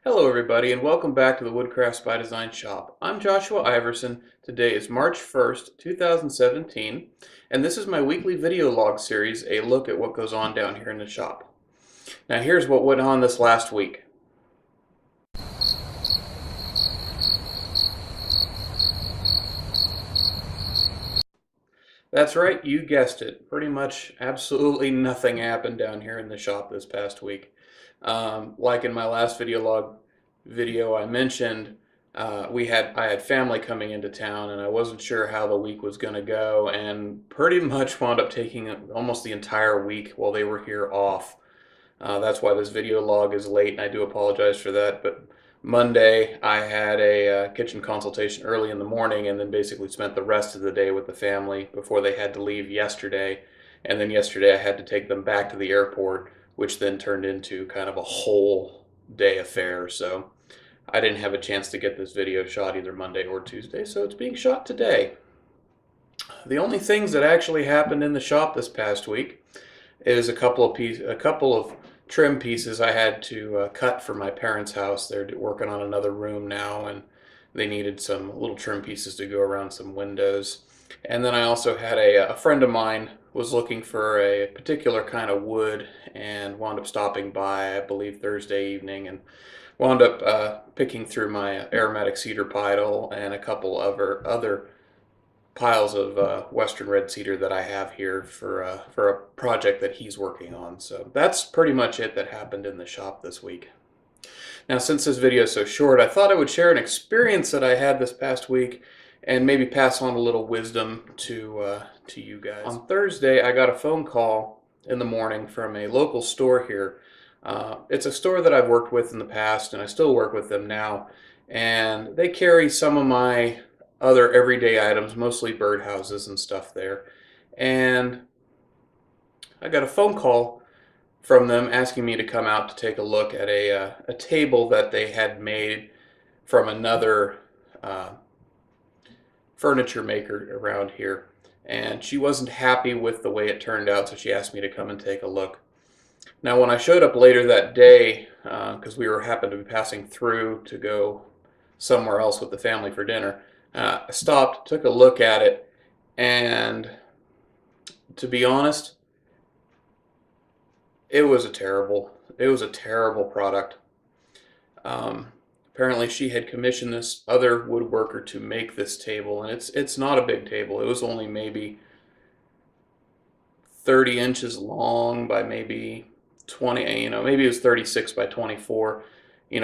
Hello everybody and welcome back to the Woodcrafts by Design shop. I'm Joshua Iverson. Today is March 1st, 2017, and this is my weekly video log series, a look at what goes on down here in the shop. Now here's what went on this last week. That's right, you guessed it. Pretty much absolutely nothing happened down here in the shop this past week. Like in my last video log video I mentioned, I had family coming into town and I wasn't sure how the week was going to go, and pretty much wound up taking almost the entire week while they were here off. That's why this video log is late, and I do apologize for that. But Monday, I had a kitchen consultation early in the morning, and then basically spent the rest of the day with the family before they had to leave yesterday. And then yesterday, I had to take them back to the airport, which then turned into kind of a whole day affair. So I didn't have a chance to get this video shot either Monday or Tuesday, so it's being shot today. The only things that actually happened in the shop this past week is a couple of trim pieces I had to cut for my parents' house. They're working on another room now, and they needed some little trim pieces to go around some windows. And then I also had a friend of mine was looking for a particular kind of wood and wound up stopping by, I believe, Thursday evening, and wound up picking through my aromatic cedar pile and a couple of other piles of western red cedar that I have here for a project that he's working on. So that's pretty much it that happened in the shop this week. Now, since this video is so short, I thought I would share an experience that I had this past week and maybe pass on a little wisdom to you guys. On Thursday, I got a phone call in the morning from a local store here. It's a store that I've worked with in the past, and I still work with them now, and they carry some of my other everyday items, mostly birdhouses and stuff there. And I got a phone call from them asking me to come out to take a look at a table that they had made from another furniture maker around here. And she wasn't happy with the way it turned out, so she asked me to come and take a look. Now, when I showed up later that day, because we happened to be passing through to go somewhere else with the family for dinner, I stopped, took a look at it, and to be honest, it was a terrible product. Apparently she had commissioned this other woodworker to make this table, and it's not a big table. It was only maybe 30 inches long by maybe 20, maybe it was 36 by 24,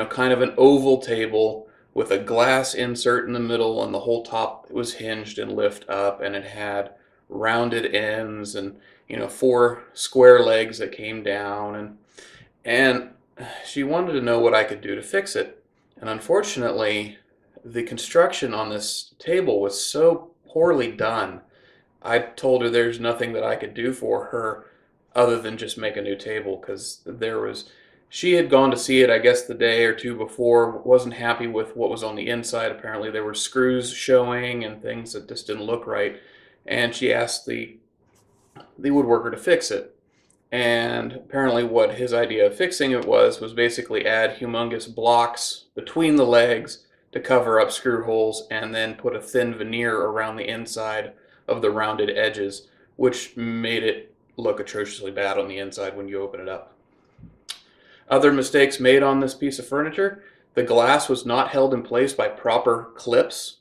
kind of an oval table with a glass insert in the middle, and the whole top was hinged and lift up, and it had rounded ends and 4 square legs that came down, and she wanted to know what I could do to fix it. And unfortunately, the construction on this table was so poorly done. I told her there's nothing that I could do for her other than just make a new table, because she had gone to see it, I guess, the day or two before, wasn't happy with what was on the inside. Apparently there were screws showing and things that just didn't look right, and she asked the woodworker to fix it. And apparently what his idea of fixing it was basically add humongous blocks between the legs to cover up screw holes, and then put a thin veneer around the inside of the rounded edges, which made it look atrociously bad on the inside when you open it up. Other mistakes made on this piece of furniture: the glass was not held in place by proper clips.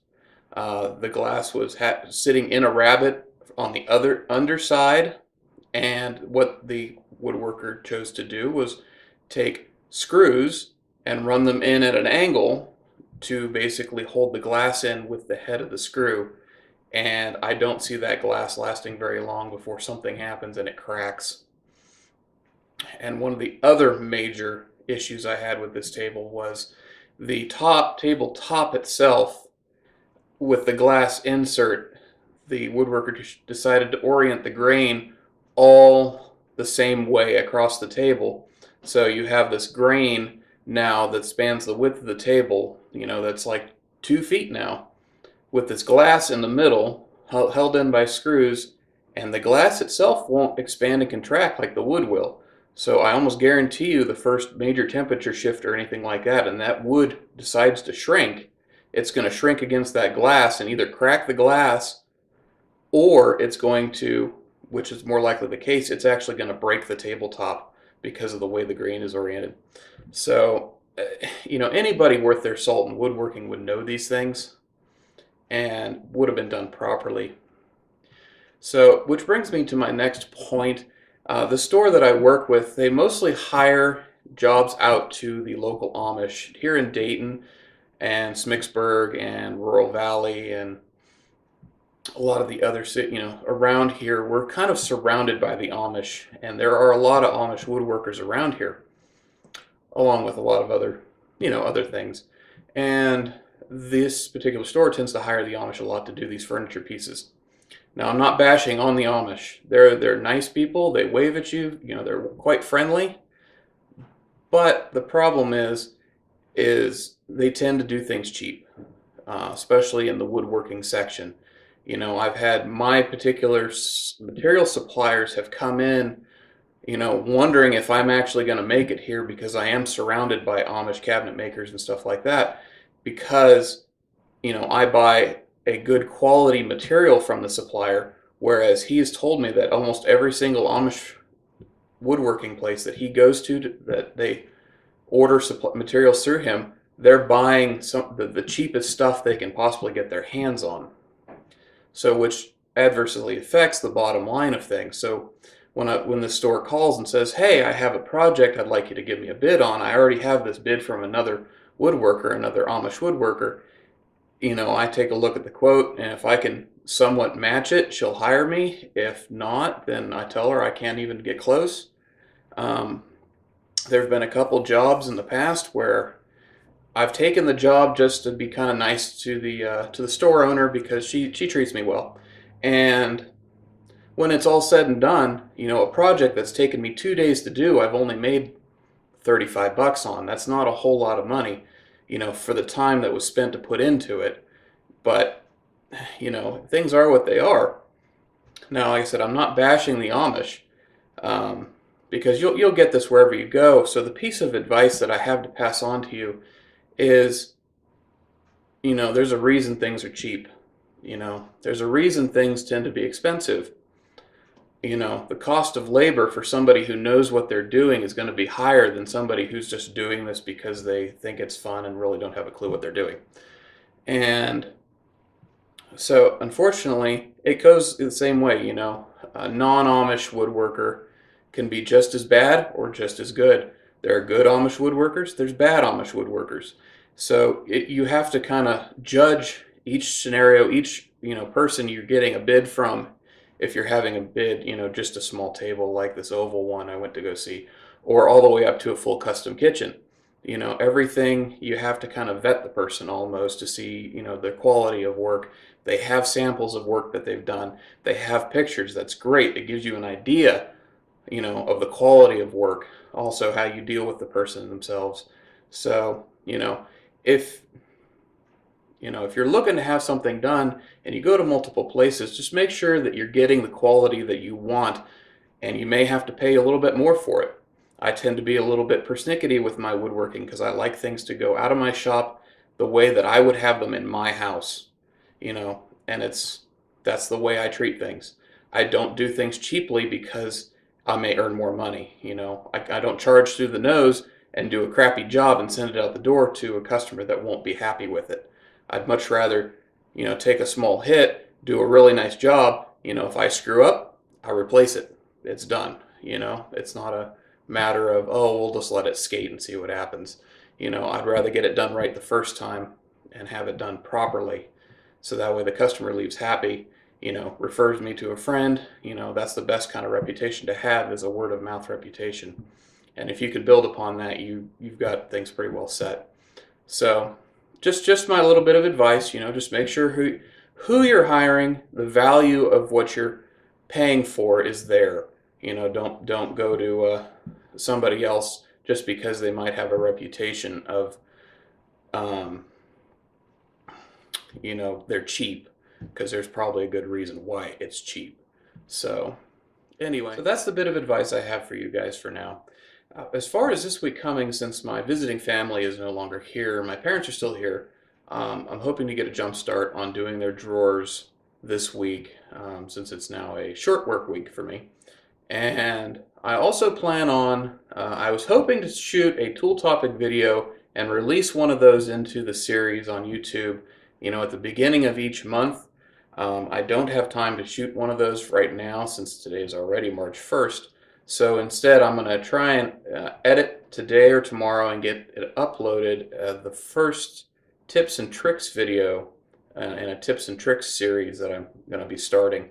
The glass was sitting in a rabbet on the other underside, and what the woodworker chose to do was take screws and run them in at an angle to basically hold the glass in with the head of the screw. And I don't see that glass lasting very long before something happens and it cracks. And one of the other major issues I had with this table was the table top itself. With the glass insert, the woodworker decided to orient the grain all the same way across the table. So you have this grain now that spans the width of the table, that's like 2 feet now, with this glass in the middle held in by screws, and the glass itself won't expand and contract like the wood will. So I almost guarantee you the first major temperature shift or anything like that, and that wood decides to shrink, it's going to shrink against that glass and either crack the glass, or it's going to, which is more likely the case, it's actually going to break the tabletop because of the way the grain is oriented. So, anybody worth their salt in woodworking would know these things and would have been done properly. So, which brings me to my next point. The store that I work with, they mostly hire jobs out to the local Amish here in Dayton and Smicksburg and Rural Valley and a lot of the other around here. We're kind of surrounded by the Amish, and there are a lot of Amish woodworkers around here, along with a lot of other, other things. And this particular store tends to hire the Amish a lot to do these furniture pieces. Now, I'm not bashing on the Amish. They're nice people. They wave at you. They're quite friendly. But the problem is they tend to do things cheap, especially in the woodworking section. I've had my particular material suppliers have come in, wondering if I'm actually going to make it here because I am surrounded by Amish cabinet makers and stuff like that. Because, I buy a good quality material from the supplier, whereas he has told me that almost every single Amish woodworking place that he goes to that they order materials through him, they're buying the cheapest stuff they can possibly get their hands on. So which adversely affects the bottom line of things. So when the store calls and says, hey, I have a project I'd like you to give me a bid on, I already have this bid from another woodworker, another Amish woodworker, I take a look at the quote, and if I can somewhat match it, she'll hire me. If not, then I tell her I can't even get close. There have been a couple jobs in the past where I've taken the job just to be kind of nice to the store owner because she treats me well. And when it's all said and done, a project that's taken me 2 days to do, I've only made $35 on. That's not a whole lot of money, for the time that was spent to put into it. But, things are what they are. Now, like I said, I'm not bashing the Amish, because you'll get this wherever you go. So the piece of advice that I have to pass on to you is, there's a reason things are cheap. There's a reason things tend to be expensive. The cost of labor for somebody who knows what they're doing is going to be higher than somebody who's just doing this because they think it's fun and really don't have a clue what they're doing. And so, unfortunately, it goes the same way, A non-Amish woodworker can be just as bad or just as good. There are good Amish woodworkers, there's bad Amish woodworkers. So, you have to kind of judge each scenario, each, person you're getting a bid from. If you're having a bid, just a small table like this oval one I went to go see, or all the way up to a full custom kitchen. Everything you have to kind of vet the person almost to see, the quality of work. They have samples of work that they've done. They have pictures. That's great. It gives you an idea, of the quality of work. Also, how you deal with the person themselves. So, if if you're looking to have something done and you go to multiple places, just make sure that you're getting the quality that you want, and you may have to pay a little bit more for it. I tend to be a little bit persnickety with my woodworking because I like things to go out of my shop the way that I would have them in my house, and that's the way I treat things. I don't do things cheaply because I may earn more money. I don't charge through the nose and do a crappy job and send it out the door to a customer that won't be happy with it. I'd much rather, take a small hit, do a really nice job. If I screw up, I replace it. It's done. It's not a matter of, oh, we'll just let it skate and see what happens. I'd rather get it done right the first time and have it done properly. So that way the customer leaves happy, refers me to a friend. That's the best kind of reputation to have, is a word of mouth reputation. And if you can build upon that, you've got things pretty well set. So just my little bit of advice, just make sure who you're hiring, the value of what you're paying for is there. Don't go to somebody else just because they might have a reputation of, they're cheap, because there's probably a good reason why it's cheap. So, Anyway, so that's the bit of advice I have for you guys for now. As far as this week coming, since my visiting family is no longer here, my parents are still here. I'm hoping to get a jump start on doing their drawers this week, since it's now a short work week for me. And I also plan on, I was hoping to shoot a tool topic video and release one of those into the series on YouTube, at the beginning of each month. I don't have time to shoot one of those right now since today is already March 1st. So instead, I'm going to try and edit today or tomorrow and get it uploaded, the first tips and tricks video in a tips and tricks series that I'm going to be starting.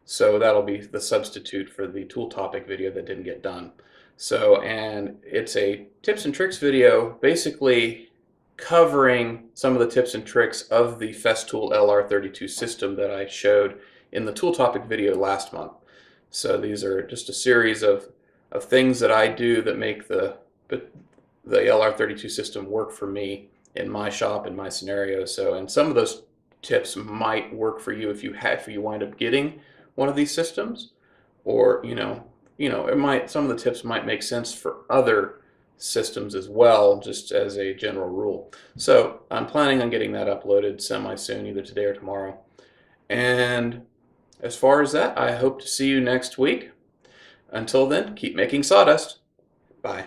So that'll be the substitute for the tool topic video that didn't get done. So, and it's a tips and tricks video basically covering some of the tips and tricks of the Festool LR32 system that I showed in the tool topic video last month. So these are just a series of things that I do that make the LR32 system work for me in my shop, in my scenario. So, and some of those tips might work for you if you wind up getting one of these systems, or some of the tips might make sense for other systems as well, just as a general rule. So I'm planning on getting that uploaded semi-soon, either today or tomorrow. And as far as that, I hope to see you next week. Until then, keep making sawdust. Bye.